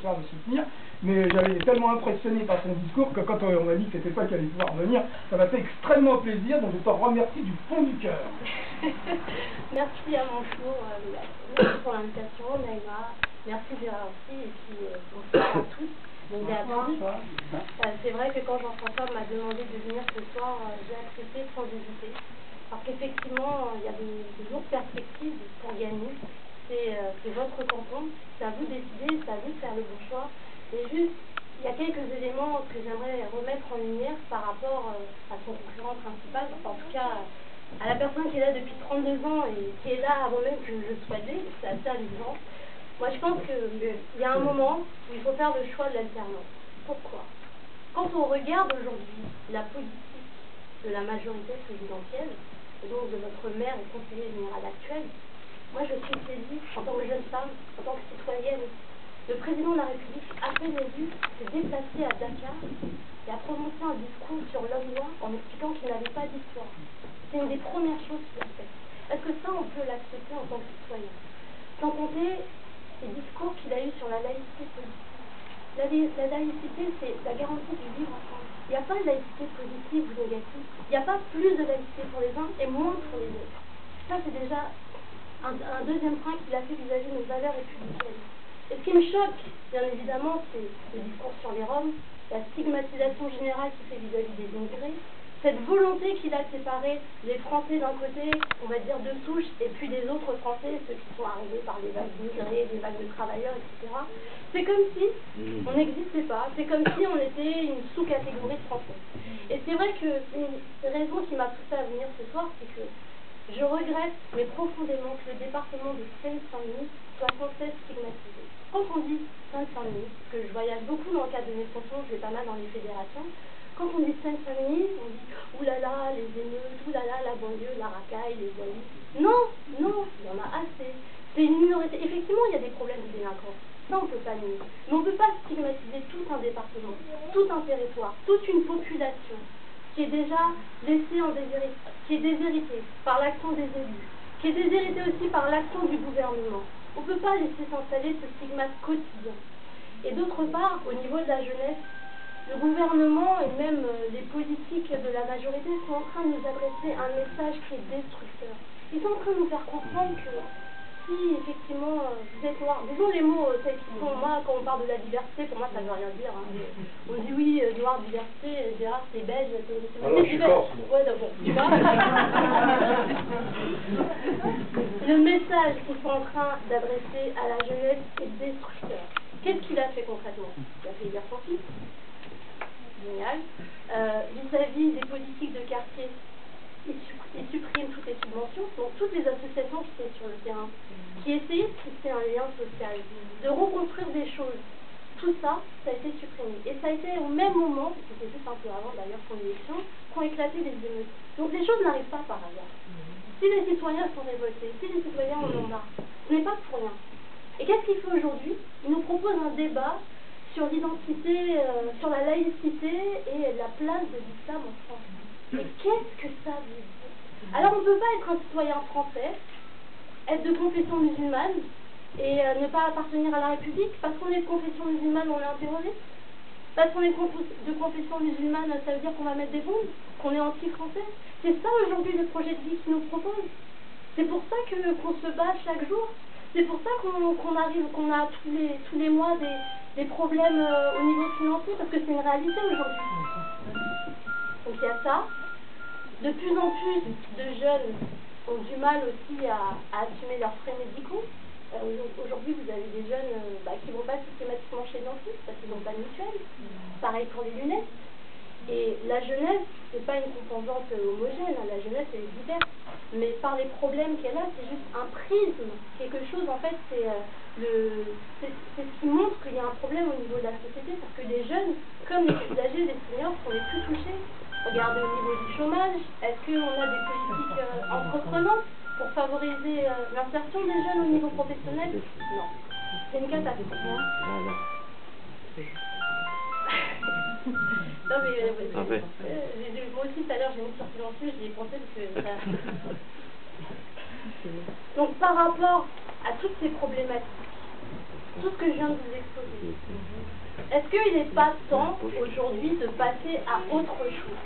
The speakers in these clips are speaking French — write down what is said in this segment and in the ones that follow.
soir de soutenir, mais j'avais été tellement impressionné par son discours que quand on m'a dit que c'était toi qui allais pouvoir venir, ça m'a fait extrêmement plaisir, donc je te remercie du fond du cœur. Merci à mon tour, merci pour l'invitation, Naïma, merci Gérard aussi, et puis bonsoir à tous. C'est vrai que quand Jean-François m'a demandé de venir ce soir, j'ai accepté sans hésiter. Parce qu'effectivement, il y a de lourdes perspectives pour gagner. C'est votre canton, c'est à vous de décider, c'est à vous de faire le bon choix. Mais juste, il y a quelques éléments que j'aimerais remettre en lumière par rapport à son concurrent principal, enfin, en tout cas à la personne qui est là depuis 32 ans et qui est là avant même que je sois née, c'est assez amusant. Moi, je pense qu'il y a un moment où il faut faire le choix de l'alternance. Pourquoi? Quand on regarde aujourd'hui la politique de la majorité présidentielle, et donc de votre maire et conseiller général actuel, moi je suis saisie en tant que jeune femme, en tant que citoyenne. Le président de la République, à peine élu, s'est déplacé à Dakar et a prononcé un discours sur l'homme noir en expliquant qu'il n'avait pas d'histoire. C'est une des premières choses qu'il a faites. Est-ce que ça, on peut l'accepter en tant que citoyen? Sans compter les discours qu'il a eu sur la laïcité politique. La laïcité, c'est la garantie du vivre ensemble. Il n'y a pas de laïcité positive ou négative. Il n'y a pas plus de laïcité pour les uns et moins pour les autres. Ça, c'est déjà un deuxième point qu'il a fait vis-à-vis de nos valeurs républicaines. Et ce qui me choque, bien évidemment, c'est le discours sur les Roms, la stigmatisation générale qu'il fait vis-à-vis des immigrés, cette volonté qu'il a de séparer les Français d'un côté, on va dire de souche, et puis les autres Français, ceux qui sont arrivés par des vagues d'immigrés, des vagues de travailleurs, etc. C'est comme si on n'existait pas, c'est comme si on était une sous-catégorie de Français. Et c'est vrai que une raison qui m'a poussée à venir ce soir, c'est que je regrette, mais profondément, que le département de Seine-Saint-Denis soit sans cesse stigmatisé. Quand on dit Seine-Saint-Denis, parce que je voyage beaucoup dans le cadre de mes fonctions, je vais pas mal dans les fédérations, quand on dit Seine-Saint-Denis, on dit « oulala, les émeutes, oulala, la banlieue, la racaille, les voyous ». Non, non, il y en a assez. C'est une minorité. Effectivement, il y a des problèmes de délinquance. Ça, on ne peut pas nier. Mais on ne peut pas stigmatiser tout un département, tout un territoire, toute une population qui est déjà laissée en déshérité, qui est déshéritée par l'action des élus, qui est déshéritée aussi par l'action du gouvernement. On ne peut pas laisser s'installer ce stigmate quotidien. Et d'autre part, au niveau de la jeunesse, le gouvernement et même les politiques de la majorité sont en train de nous adresser un message qui est destructeur. Ils sont en train de nous faire comprendre que si effectivement vous êtes noir, disons les mots tels qu'ils sont, moi quand on parle de la diversité, pour moi ça ne veut rien dire. Hein. On dit oui, noir, diversité, Gérard c'est belge, c'est divers. Ouais, d'accord, tu vois. Le message qu'ils sont en train d'adresser à la jeunesse est destructeur. Qu'est-ce qu'il a fait concrètement? Il a fait lire son fils. Génial. Vis-à-vis des politiques de quartier, il supprime toutes les subventions, donc toutes les associations qui étaient sur le terrain, qui essayaient de tisser un lien social, de reconstruire des choses. Tout ça, ça a été supprimé. Et ça a été au même moment, c'était juste un peu avant d'ailleurs son élection, qu'ont éclaté les émeutes. Donc les choses n'arrivent pas par hasard. Si les citoyens sont révoltés, si les citoyens en ont marre, ce n'est pas pour rien. Et qu'est-ce qu'il fait aujourd'hui? Il nous propose un débat sur l'identité, sur la laïcité et la place de l'islam en France. Mais qu'est-ce que ça veut dire? Alors on ne peut pas être un citoyen français, être de confession musulmane et ne pas appartenir à la République parce qu'on est de confession musulmane, on est un terroriste. Parce qu'on est de confession musulmane, ça veut dire qu'on va mettre des bombes, qu'on est anti-français. C'est ça aujourd'hui le projet de vie qu'ils nous proposent. C'est pour ça qu'on se bat chaque jour. C'est pour ça qu'on a tous les mois des problèmes au niveau financier, parce que c'est une réalité aujourd'hui. Donc il y a ça. De plus en plus de jeunes ont du mal aussi à assumer leurs frais médicaux. Aujourd'hui, vous avez des jeunes qui ne vont pas systématiquement chez le dentiste parce qu'ils n'ont pas de mutuelle. Pareil pour les lunettes. Et la jeunesse, ce n'est pas une composante homogène, la jeunesse elle est diverse, mais par les problèmes qu'elle a, c'est juste un prisme, quelque chose en fait, c'est ce qui montre qu'il y a un problème au niveau de la société, parce que les jeunes, comme les plus âgés, les seniors, sont les plus touchés. Regardez au niveau du chômage, est-ce qu'on a des politiques entreprenantes pour favoriser l'insertion des jeunes au niveau professionnel? Non, c'est une catastrophe. Non mais moi aussi tout à l'heure j'ai mis sur silencieux, j'y ai pensé parce que ça... Donc par rapport à toutes ces problématiques, tout ce que je viens de vous exposer, Est-ce qu'il n'est pas temps aujourd'hui de passer à autre chose?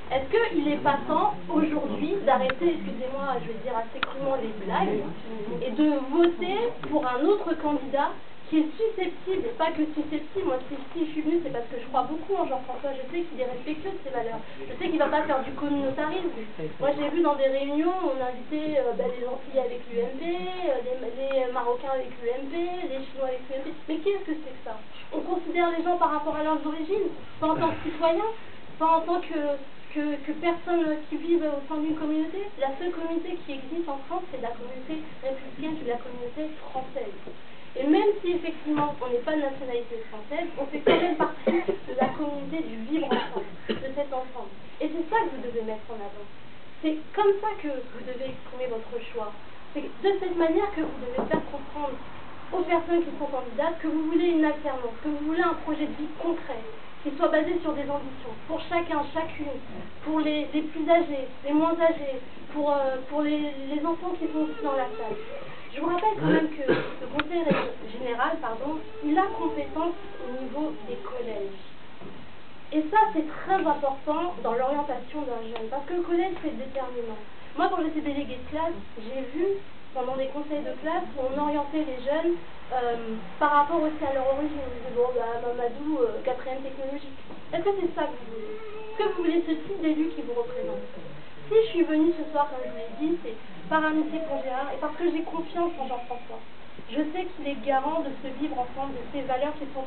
Est-ce qu'il n'est pas temps aujourd'hui d'arrêter, excusez-moi, je vais dire assez crûment les blagues, et de voter pour un autre candidat qui est susceptible, et pas que susceptible, moi si je suis venue c'est parce que je crois beaucoup en Jean-François, je sais qu'il est respectueux de ses valeurs, je sais qu'il ne va pas faire du communautarisme. Moi j'ai vu dans des réunions, on invitait les Antillais avec l'UMP, les Marocains avec l'UMP, les Chinois avec l'UMP, mais qu'est-ce que c'est que ça? On considère les gens par rapport à leurs origines, pas en tant que citoyens, pas en tant que personnes qui vivent au sein d'une communauté. La seule communauté qui existe en France, c'est la communauté républicaine, c'est la communauté française. Et même si effectivement on n'est pas de nationalité française, on fait quand même partie de la communauté du vivre ensemble, de cet ensemble. Et c'est ça que vous devez mettre en avant. C'est comme ça que vous devez exprimer votre choix. C'est de cette manière que vous devez faire comprendre aux personnes qui sont candidates que vous voulez une alternance, que vous voulez un projet de vie concret, qui soit basé sur des ambitions, pour chacun, chacune, pour les plus âgés, les moins âgés, pour les enfants qui sont aussi dans la salle. Je vous rappelle quand même que le conseil général, il a compétence au niveau des collèges. Et ça, c'est très important dans l'orientation d'un jeune, parce que le collège, c'est déterminant. Moi, quand j'étais déléguée de classe, j'ai vu, pendant des conseils de classe, où on orientait les jeunes par rapport aussi à leur origine. On disait, bon, Mamadou, 4e technologique. Est-ce que c'est ça que vous voulez? Est-ce que vous voulez ce type d'élu qui vous représente? Si je suis venue ce soir, comme je vous l'ai dit, c'est par amitié pour Gérard et parce que j'ai confiance en Jean-François. Je sais qu'il est garant de ce vivre ensemble, de ces valeurs qui sont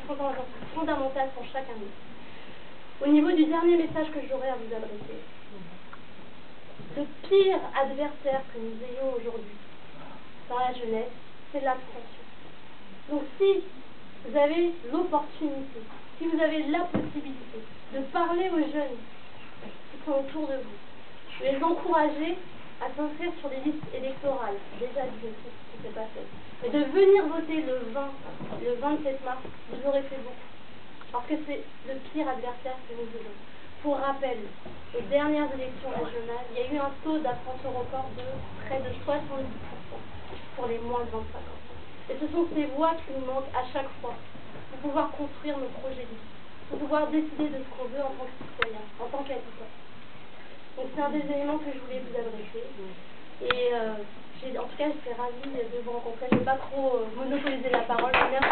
fondamentales pour chacun de nous. Au niveau du dernier message que j'aurais à vous adresser, le pire adversaire que nous ayons aujourd'hui dans la jeunesse, c'est l'abstention. Donc si vous avez l'opportunité, si vous avez la possibilité de parler aux jeunes qui sont autour de vous, de les encourager à s'inscrire sur les listes électorales, déjà dit aussi, ce qui s'est pas fait, mais de venir voter le 27 mars, vous aurez fait beaucoup. Parce que c'est le pire adversaire que nous avons. Pour rappel, aux dernières élections régionales, il y a eu un taux d'abstention record de près de 70% pour les moins de 25 ans. Et ce sont ces voix qui nous manquent à chaque fois pour pouvoir construire nos projets de vie, pour pouvoir décider de ce qu'on veut en tant que citoyen, en tant qu'habitant. Donc c'est un des éléments que je voulais vous adresser. Et en tout cas, j'étais ravie de vous rencontrer. Je ne vais pas trop monopoliser la parole. Merci.